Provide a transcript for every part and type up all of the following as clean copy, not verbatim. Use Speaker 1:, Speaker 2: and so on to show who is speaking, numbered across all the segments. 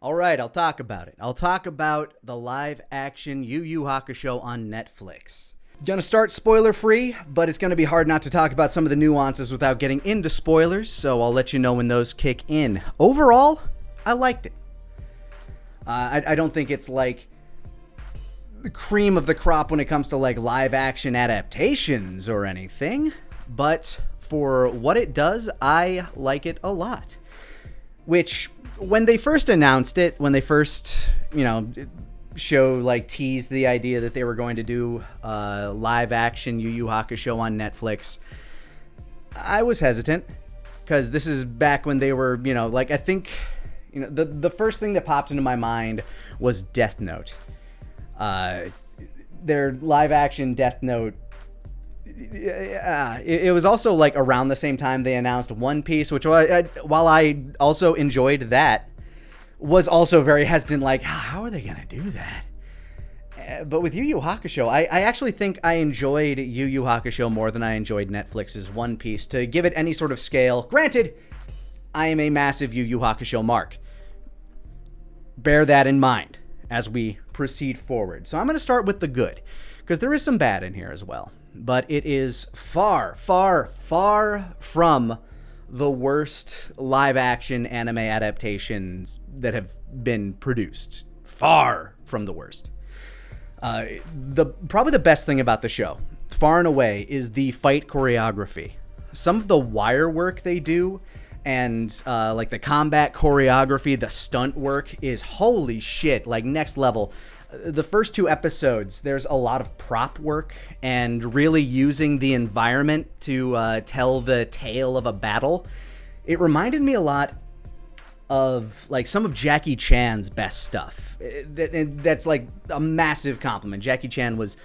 Speaker 1: All right, I'll talk about it. I'll talk about the live-action Yu Hakusho on Netflix. Gonna start spoiler-free, but it's gonna be hard not to talk about some of the nuances without getting into spoilers, so I'll let you know when those kick in. Overall, I liked it. I don't think it's like the cream of the crop when it comes to like live-action adaptations or anything, but for what it does, I like it a lot. Which, when they first announced it, when they first, teased the idea that they were going to do live action Yu Hakusho on Netflix, I was hesitant because this is back when they were, I think, the first thing that popped into my mind was Death Note. Their live action Death Note. It was also like around the same time they announced One Piece, which while I also enjoyed that, was also very hesitant, like, how are they going to do that? But with Yu Hakusho, I actually think I enjoyed Yu Hakusho more than I enjoyed Netflix's One Piece, to give it any sort of scale. Granted, I am a massive Yu Hakusho mark. Bear that in mind as we proceed forward. So I'm going to start with the good, because there is some bad in here as well. But it is far, far, far from the worst live-action anime adaptations that have been produced. Far from the worst. Probably the best thing about the show, far and away, is the fight choreography. Some of the wire work they do, and the combat choreography, the stunt work, is holy shit, like next level. The first two episodes, there's a lot of prop work and really using the environment to tell the tale of a battle. It reminded me a lot of like some of Jackie Chan's best stuff. That's like a massive compliment. Jackie Chan was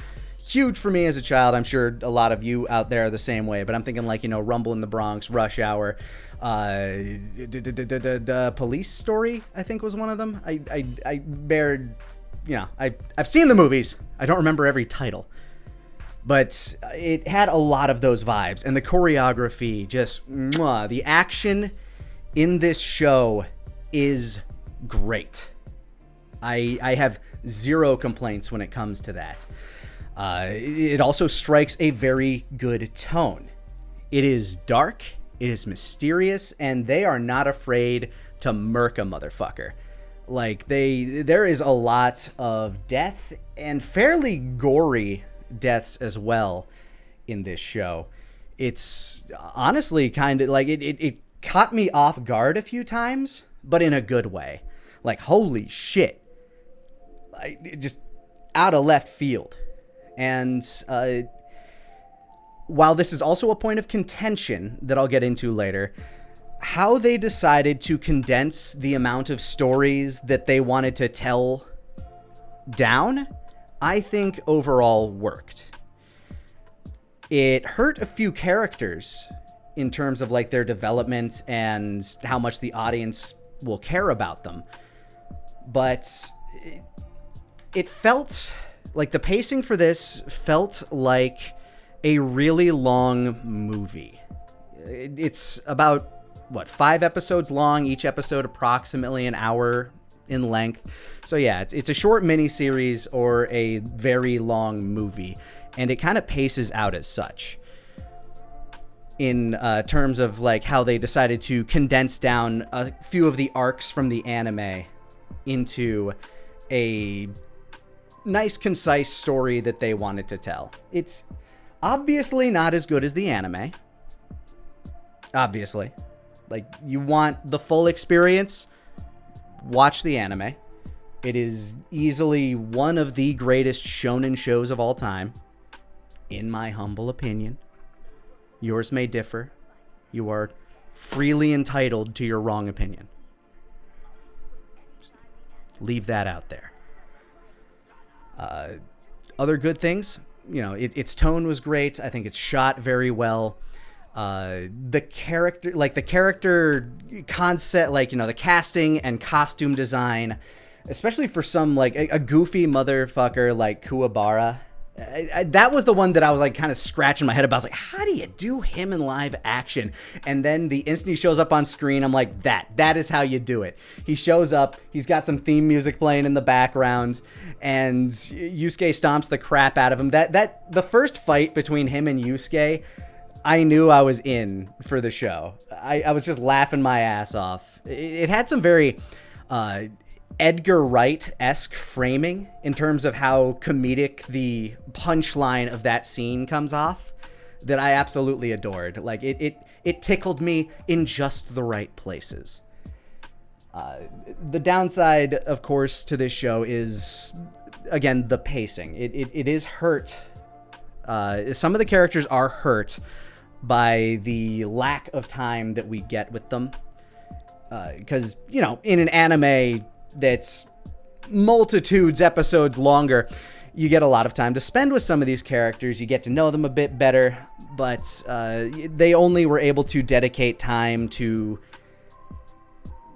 Speaker 1: huge for me as a child. I'm sure a lot of you out there are the same way, but I'm thinking like, Rumble in the Bronx, Rush Hour, the Police Story, I think was one of them. I've seen the movies. I don't remember every title. But it had a lot of those vibes. And the choreography, just mwah. The action in this show is great. I have zero complaints when it comes to that. It also strikes a very good tone. It is dark, it is mysterious, and they are not afraid to murk a motherfucker. Like, there is a lot of death and fairly gory deaths as well in this show. It's honestly kind of like it caught me off guard a few times, but in a good way. Like, holy shit. Just out of left field. And while this is also a point of contention that I'll get into later, how they decided to condense the amount of stories that they wanted to tell down, I think overall worked. It hurt a few characters in terms of like their development and how much the audience will care about them. But it felt like the pacing for this felt like a really long movie. It's about 5 episodes long, each episode approximately an hour in length. So yeah, it's a short miniseries or a very long movie, and it kind of paces out as such. In terms of like how they decided to condense down a few of the arcs from the anime into a nice, concise story that they wanted to tell. It's obviously not as good as the anime. Obviously. Like, you want the full experience, watch the anime. It is easily one of the greatest shonen shows of all time, in my humble opinion. Yours may differ. You are freely entitled to your wrong opinion. Just leave that out there. Other good things, its tone was great. I think it's shot very well. The character concept, the casting and costume design, especially for some, like, a goofy motherfucker like Kuwabara. That was the one that I was like kind of scratching my head about. I was like, how do you do him in live action? And then the instant he shows up on screen, I'm like, that is how you do it. He shows up, he's got some theme music playing in the background, and Yusuke stomps the crap out of him. The first fight between him and Yusuke, I knew I was in for the show. I was just laughing my ass off. It had some very Edgar Wright-esque framing in terms of how comedic the punchline of that scene comes off that I absolutely adored. Like, it tickled me in just the right places. The downside, of course, to this show is, again, the pacing. It is hurt. Some of the characters are hurt by the lack of time that we get with them. Because, in an anime that's multitudes episodes longer, you get a lot of time to spend with some of these characters. You get to know them a bit better, but they only were able to dedicate time to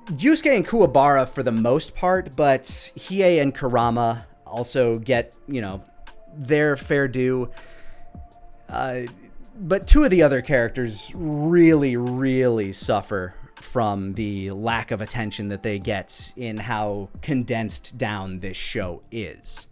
Speaker 1: Yusuke and Kuwabara for the most part, but Hiei and Kurama also get, their fair due. But two of the other characters really, really suffer from the lack of attention that they get in how condensed down this show is,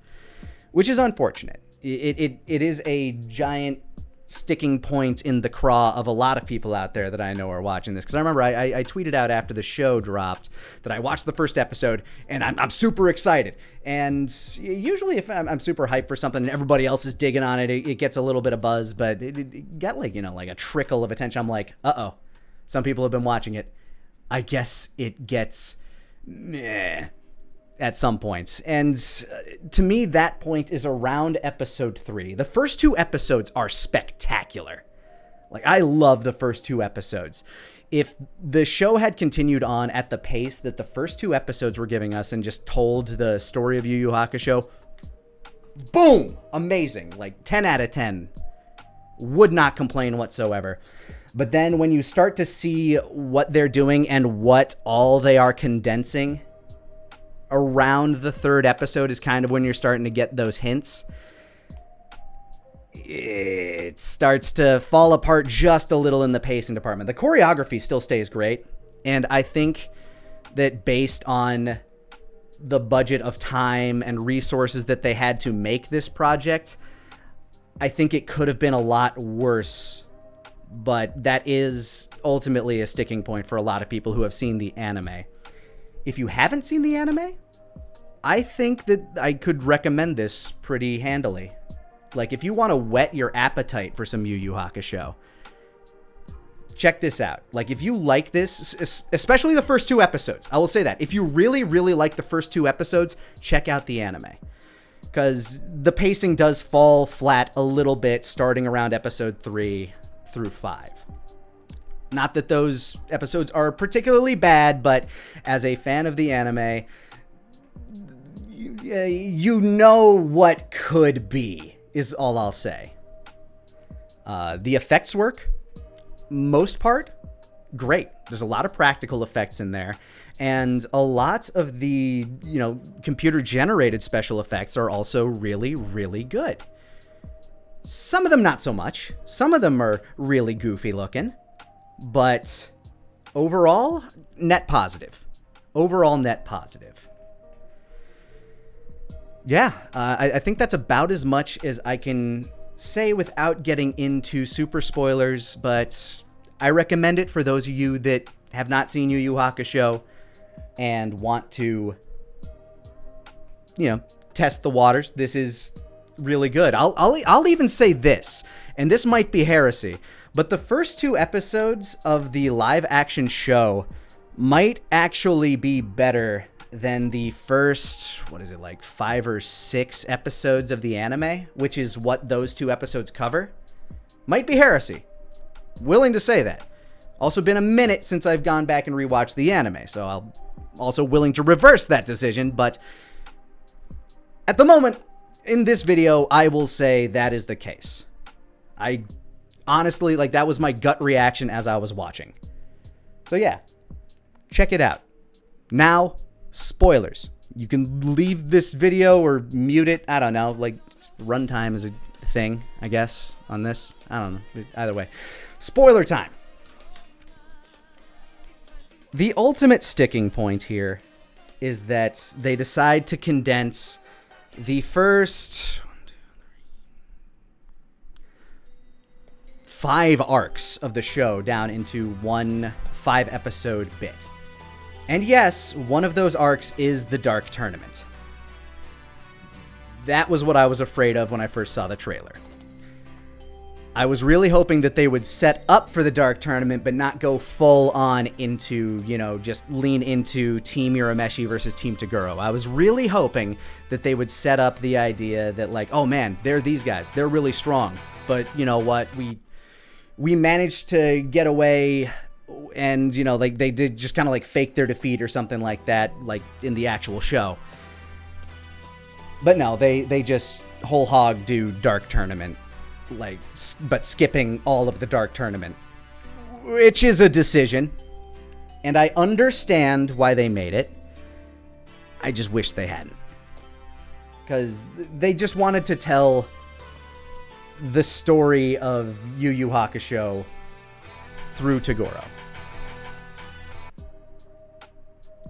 Speaker 1: which is unfortunate. It is a giant sticking point in the craw of a lot of people out there that I know are watching this. Because I remember I tweeted out after the show dropped that I watched the first episode and I'm super excited. And usually if I'm super hyped for something and everybody else is digging on it, it gets a little bit of buzz, but it got like a trickle of attention. I'm like, uh-oh, some people have been watching it. I guess it gets meh at some points. And to me, that point is around episode 3. The first 2 episodes are spectacular. Like, I love the first 2 episodes. If the show had continued on at the pace that the first 2 episodes were giving us and just told the story of Yu Hakusho, boom, amazing. Like 10 out of 10. Would not complain whatsoever. But then when you start to see what they're doing and what all they are condensing, around the 3rd episode is kind of when you're starting to get those hints. It starts to fall apart just a little in the pacing department. The choreography still stays great, and I think that based on the budget of time and resources that they had to make this project, I think it could have been a lot worse. But that is ultimately a sticking point for a lot of people who have seen the anime. If you haven't seen the anime, I think that I could recommend this pretty handily. Like, if you want to whet your appetite for some Yu Hakusho, check this out. Like, if you like this, especially the first 2 episodes, I will say that. If you really, really like the first 2 episodes, check out the anime. Because the pacing does fall flat a little bit starting around episode 3 through 5. Not that those episodes are particularly bad, but as a fan of the anime, you know what could be, is all I'll say. The effects work, most part, great. There's a lot of practical effects in there, and a lot of the, computer-generated special effects are also really, really good. Some of them not so much. Some of them are really goofy looking. But overall, net positive. Yeah, I think that's about as much as I can say without getting into super spoilers. But I recommend it for those of you that have not seen Yu Hakusho and want to, test the waters. This is really good. I'll even say this, and this might be heresy, but the first 2 episodes of the live action show might actually be better than the first, 5 or 6 episodes of the anime, which is what those 2 episodes cover. Might be heresy. Willing to say that. Also been a minute since I've gone back and rewatched the anime, so I'm also willing to reverse that decision, but at the moment, in this video, I will say that is the case. I honestly, that was my gut reaction as I was watching. So yeah, check it out. Now, spoilers. You can leave this video or mute it. I don't know. runtime is a thing, I guess, on this. I don't know. Either way. Spoiler time. The ultimate sticking point here is that they decide to condense the first 5 arcs of the show down into one 5-episode bit. And yes, one of those arcs is the Dark Tournament. That was what I was afraid of when I first saw the trailer. I was really hoping that they would set up for the Dark Tournament, but not go full on into, just lean into Team Urameshi versus Team Toguro. I was really hoping that they would set up the idea that, like, oh man, they're these guys. They're really strong. But you know what? We managed to get away, and, they did just kind of like fake their defeat or something like that, like in the actual show. But no, they just whole hog do Dark Tournament. But skipping all of the Dark Tournament, which is a decision, and I understand why they made it. I just wish they hadn't, because they just wanted to tell the story of Yu Hakusho through Toguro.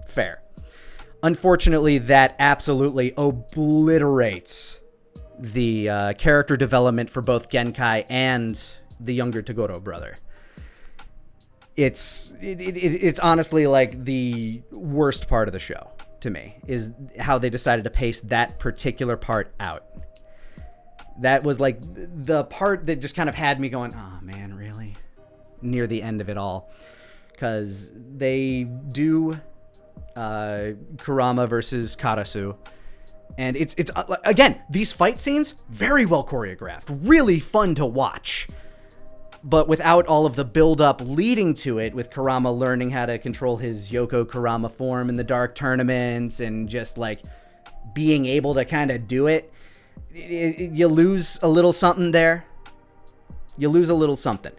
Speaker 1: Fair. Unfortunately, that absolutely obliterates the character development for both Genkai and the younger Toguro brother. It's honestly like the worst part of the show to me, is how they decided to pace that particular part out. That was like the part that just kind of had me going, oh man, really? Near the end of it all. Because they do Kurama versus Karasu. And it's again, these fight scenes, very well choreographed, really fun to watch. But without all of the build-up leading to it, with Kurama learning how to control his Yoko Kurama form in the Dark Tournaments, and just like being able to kind of do it, you lose a little something there. You lose a little something.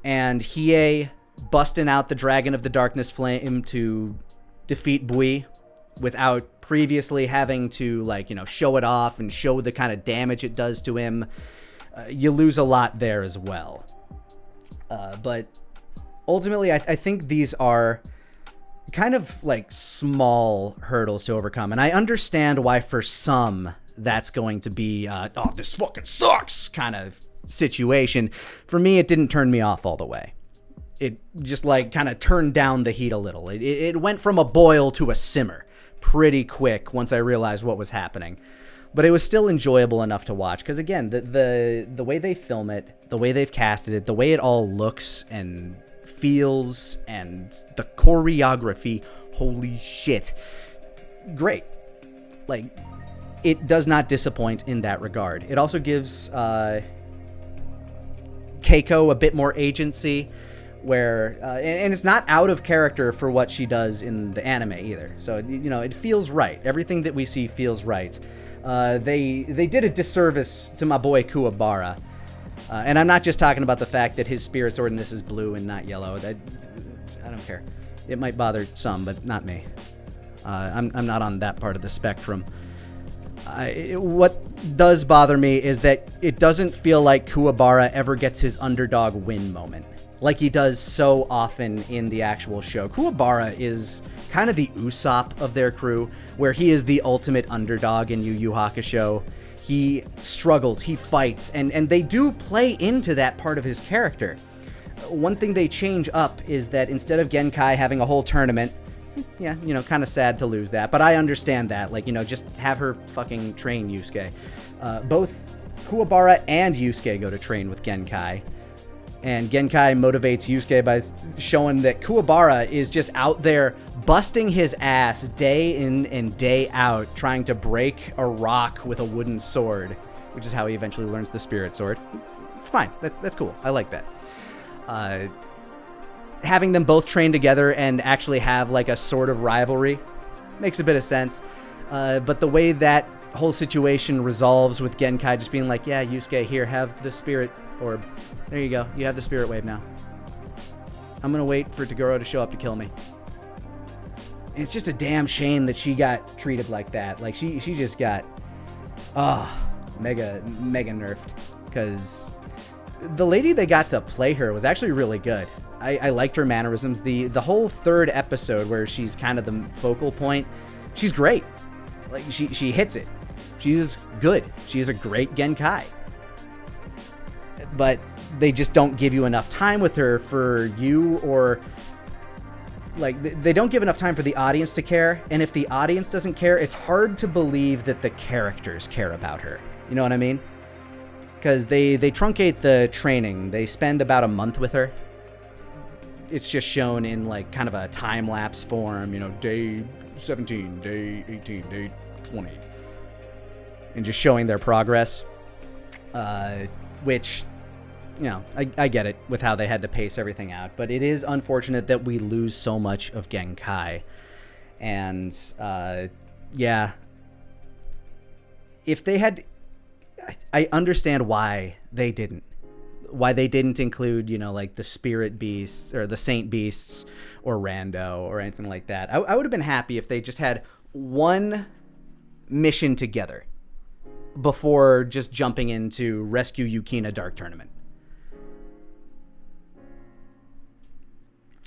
Speaker 1: And Hiei busting out the Dragon of the Darkness Flame to defeat Bui without previously having to, show it off and show the kind of damage it does to him. You lose a lot there as well. But ultimately, I think these are kind of like small hurdles to overcome. And I understand why for some that's going to be, oh, this fucking sucks kind of situation. For me, it didn't turn me off all the way. It just kind of turned down the heat a little. It went from a boil to a simmer pretty quick once I realized what was happening. But it was still enjoyable enough to watch, because again, the way they film it, the way they've casted it, the way it all looks and feels, and the choreography, holy shit, great. It does not disappoint in that regard. It also gives Keiko a bit more agency, where and it's not out of character for what she does in the anime either. So it feels right. Everything that we see feels right. They did a disservice to my boy Kuwabara, and I'm not just talking about the fact that his spirit sword in this is blue and not yellow. I don't care. It might bother some, but not me. I'm not on that part of the spectrum. What does bother me is that it doesn't feel like Kuwabara ever gets his underdog win moment, like he does so often in the actual show. Kuwabara is kind of the Usopp of their crew, where he is the ultimate underdog in Yu Hakusho. He struggles, he fights, and they do play into that part of his character. One thing they change up is that instead of Genkai having a whole tournament, yeah, kind of sad to lose that, but I understand that. Just have her fucking train Yusuke. Both Kuwabara and Yusuke go to train with Genkai. And Genkai motivates Yusuke by showing that Kuwabara is just out there busting his ass day in and day out, trying to break a rock with a wooden sword, which is how he eventually learns the spirit sword. Fine, that's cool. I like that. Having them both train together and actually have a sort of rivalry makes a bit of sense. But the way that whole situation resolves with Genkai just being like, yeah, Yusuke, here, have the spirit orb. There you go. You have the spirit wave now. I'm going to wait for Toguro to show up to kill me. It's just a damn shame that she got treated like that. She just got... mega nerfed, because the lady they got to play her was actually really good. I liked her mannerisms. The whole third episode where she's kind of the focal point, she's great. Like she hits it. She's good. She is a great Genkai. But they just don't give you enough time with her for you, or like they don't give enough time for the audience to care. And if the audience doesn't care, it's hard to believe that the characters care about her. You know what I mean? Because they truncate the training. They spend about a month with her. It's just shown in like kind of a time-lapse form, you know, day 17, day 18, day 20. And just showing their progress. Which, you know, I get it with how they had to pace everything out. But it is unfortunate that we lose so much of Genkai. And, yeah. If they had... I understand why they didn't. Why they didn't include, you know, like the spirit beasts or the saint beasts or Rando or anything like that. I would have been happy if they just had one mission together before just jumping into Rescue Yukina Dark Tournament.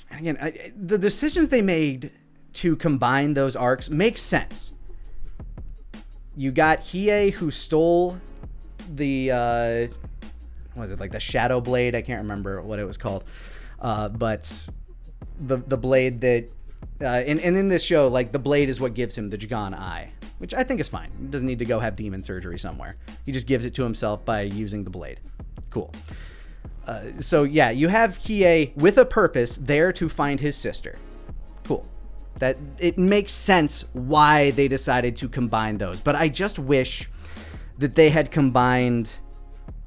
Speaker 1: And again, the decisions they made to combine those arcs make sense. You got Hiei, who stole the what was it, like the Shadow Blade? I can't remember what it was called, but the blade that and in this show, like the blade is what gives him the Jagan Eye, which I think is fine. He doesn't need to go have demon surgery somewhere. He just gives it to himself by using the blade. Cool. So yeah, you have Hiei with a purpose there to find his sister. Cool. That it makes sense why they decided to combine those, but I just wish that they had combined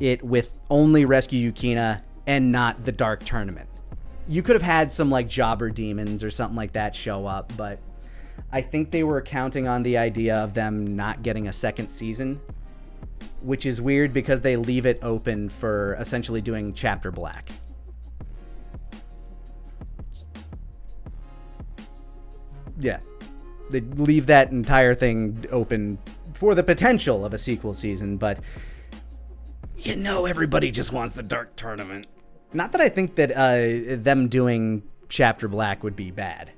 Speaker 1: it with only Rescue Yukina and not the Dark Tournament. You could have had some like jobber demons or something like that show up, but I think they were counting on the idea of them not getting a second season, which is weird because they leave it open for essentially doing Chapter Black. Yeah, they leave that entire thing open for the potential of a sequel season, but you know everybody just wants the Dark Tournament. Not that I think that them doing Chapter Black would be bad.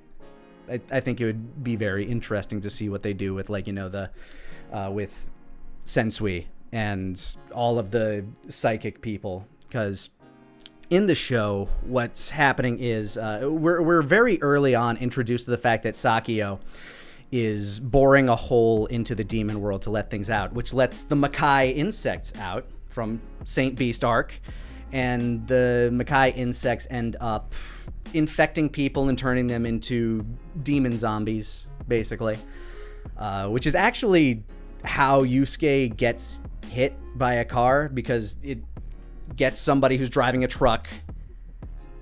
Speaker 1: I think it would be very interesting to see what they do with, like, you know, the with Sensui and all of the psychic people, because in the show, what's happening is we're very early on introduced to the fact that Sakio is boring a hole into the demon world to let things out, which lets the Makai insects out from Saint Beast Arc, and the Makai insects end up infecting people and turning them into demon zombies, basically, which is actually how Yusuke gets hit by a car, because it gets somebody who's driving a truck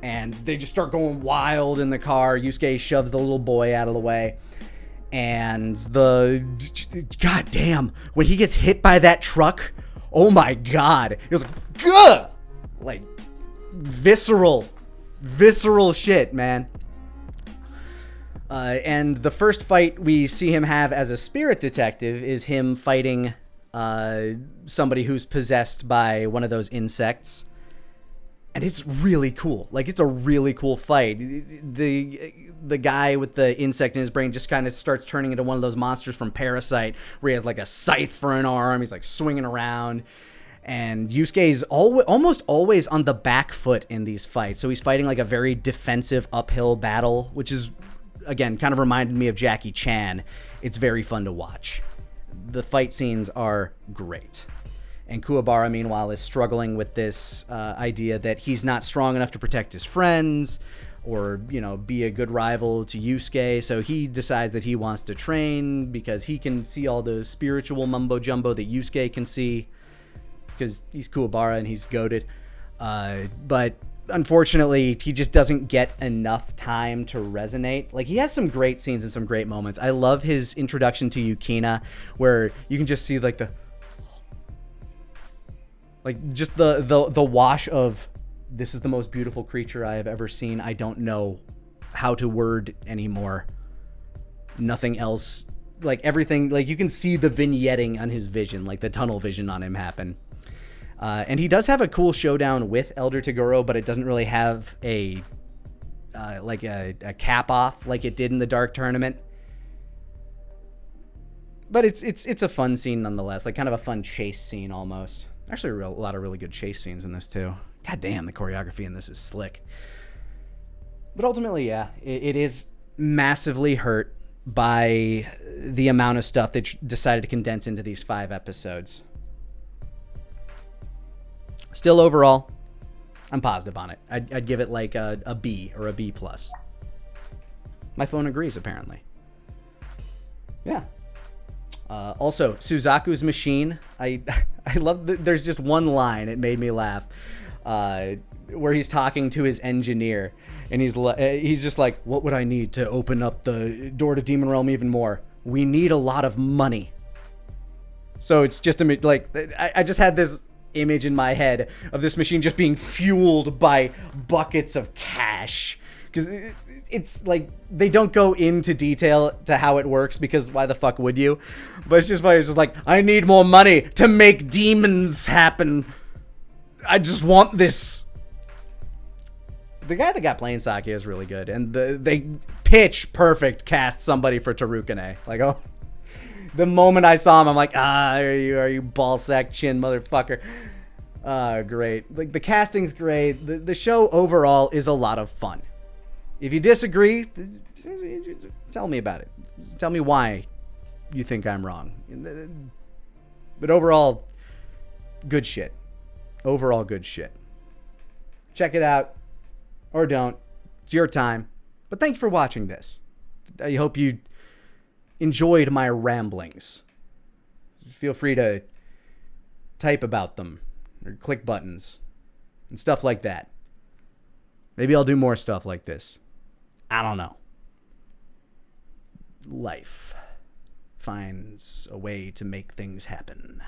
Speaker 1: and they just start going wild in the car. Yusuke shoves the little boy out of the way, and god damn, when he gets hit by that truck, oh my god, it was like, gah! Like visceral shit, man. And the first fight we see him have as a spirit detective is him fighting somebody who's possessed by one of those insects. And it's really cool. Like, it's a really cool fight. The guy with the insect in his brain just kind of starts turning into one of those monsters from Parasite, where he has like a scythe for an arm. He's like swinging around. And Yusuke's almost always on the back foot in these fights. So he's fighting like a very defensive uphill battle, which is, again, kind of reminded me of Jackie Chan. It's very fun to watch. The fight scenes are great. And Kuwabara, meanwhile, is struggling with this idea that he's not strong enough to protect his friends or, you know, be a good rival to Yusuke. So he decides that he wants to train because he can see all the spiritual mumbo jumbo that Yusuke can see, because he's Kuwabara and he's goated. But unfortunately, he just doesn't get enough time to resonate. Like, he has some great scenes and some great moments. I love his introduction to Yukina, where you can just see like just the wash of, this is the most beautiful creature I have ever seen. I don't know how to word anymore. Nothing else like everything, like you can see the vignetting on his vision, like the tunnel vision on him happen. And he does have a cool showdown with Elder Toguro, but it doesn't really have a cap off like it did in the Dark Tournament. But it's a fun scene nonetheless, like kind of a fun chase scene almost. Actually, a lot of really good chase scenes in this too. God damn, the choreography in this is slick. But ultimately, yeah, it is massively hurt by the amount of stuff they decided to condense into these 5 episodes. Still, overall, I'm positive on it. I'd give it like a B or a B+. My phone agrees, apparently. Yeah. Also, Suzaku's machine. I love that there's just one line. It made me laugh. Where he's talking to his engineer, and he's just like, "What would I need to open up the door to Demon Realm even more? We need a lot of money." So it's just like I just had this image in my head of this machine just being fueled by buckets of cash, because it's like they don't go into detail to how it works, because why the fuck would you? But it's just funny. It's just like, I need more money to make demons happen. I just want this. The guy that got Plain Sake is really good, and they pitch perfect cast somebody for Tarukane. Like, oh, the moment I saw him, I'm like, are you ballsack chin motherfucker? Great. Like, the casting's great. The show overall is a lot of fun. If you disagree, tell me about it. Tell me why you think I'm wrong. But overall, good shit. Overall, good shit. Check it out. Or don't. It's your time. But thank you for watching this. I hope you enjoyed my ramblings. Feel free to type about them or click buttons and stuff like that. Maybe I'll do more stuff like this. I don't know. Life finds a way to make things happen.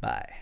Speaker 1: Bye.